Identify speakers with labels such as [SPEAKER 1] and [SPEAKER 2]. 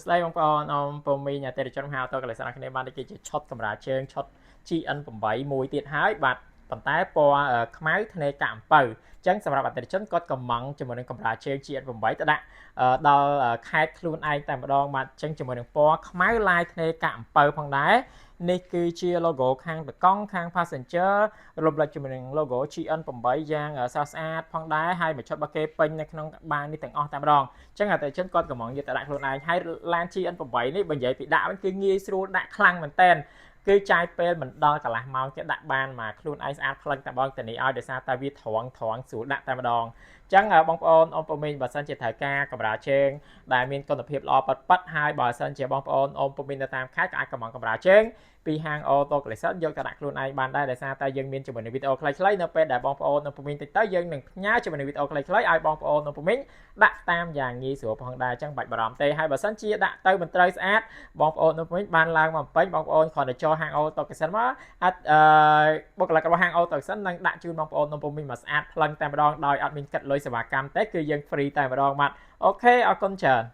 [SPEAKER 1] ស្ដីបងប្អូនពុំមីញតែជនមហាតកលសនគ្នាបានគេជាឆុតកម្រាលជើងឆុត GN8 មួយទៀតហើយបាទប៉ុន្តែពណ៌ខ្មៅធ្នេកាអំពៅអញ្ចឹងសម្រាប់អតិថិជនគាត់កំងជាមួយនឹងកម្រាលជើង GN8 ទៅដាក់ដល់ខេតខ្លួនឯងតែម្ដងបាទអញ្ចឹងជាមួយនឹងពណ៌ខ្មៅឡាយធ្នេកាអំពៅផងដែរនេះគឺជា logo ខាងតកង់ខាង passenger រំលេចជាមួយនឹង logo GN8 យ៉ាងស្រស់ស្អាតផងដែរហើយមួយឆុតរបស់គេពេញនៅក្នុងបាននេះទាំងអស់តែម្ដងអញ្ចឹងអតិថិជនគាត់កំងយកទៅដាក់ខ្លួនឯងហើយឡាន GN8 នេះបើនិយាយពីដាក់វិញគឺងាយស្រួលដាក់ខ្លាំងមែនតើគឺចាយពេលមិនដល់កន្លះម៉ោងទៀតដាក់បានមកខ្លួនឯងស្អាតផ្លឹងតែបងតានេះឲ្យដោយសារតែវាត្រង់ស្រួលដាក់តែម្ដងអញ្ចឹងបងប្អូនពុំមីងបើសិនជាត្រូវការកម្រាលជើងដែលមានគុណភាពល្អប៉ិតហើយបើសិនជាបងប្អូនពុំមីងនៅតាមខេត្តក៏អាចកំងកម្រាលជើងពីហាង Auto Collection យកទៅដាក់ខ្លួនឯងបានដែរដោយសារតែយើងមានជាមួយនឹងវីដេអូខ្លីៗនៅពេលដែលបងប្អូនពុំមីងតិចទៅយើងនឹងផ្ញើជាមួយនឹងវីដេអូខ្លីៗឲ្យបងប្អូនពុំមីងដាក់តាមយ៉ាងងាយស្រួលផងដែរអញ្ចឹងបាច់បារម្ភទេហើយបើសិនជាដាក់ទៅមិនត្រូវស្អាតបងប្អូនពុំមីងបានឡើងមកពេញបងប្អូនគ្រាន់តែចូលហាង Auto Collection មកអាចបុគ្គលិករបស់ហាង Auto Collection នឹងដាក់ជូនបងប្អូនពុំមីងមកស្អាតផ្លឹងតែម្ដងដោយអត់មានគិតលុយសេវាកម្មទេគឺយើង free តែម្ដងបាទអូខេអរគុណច្រើន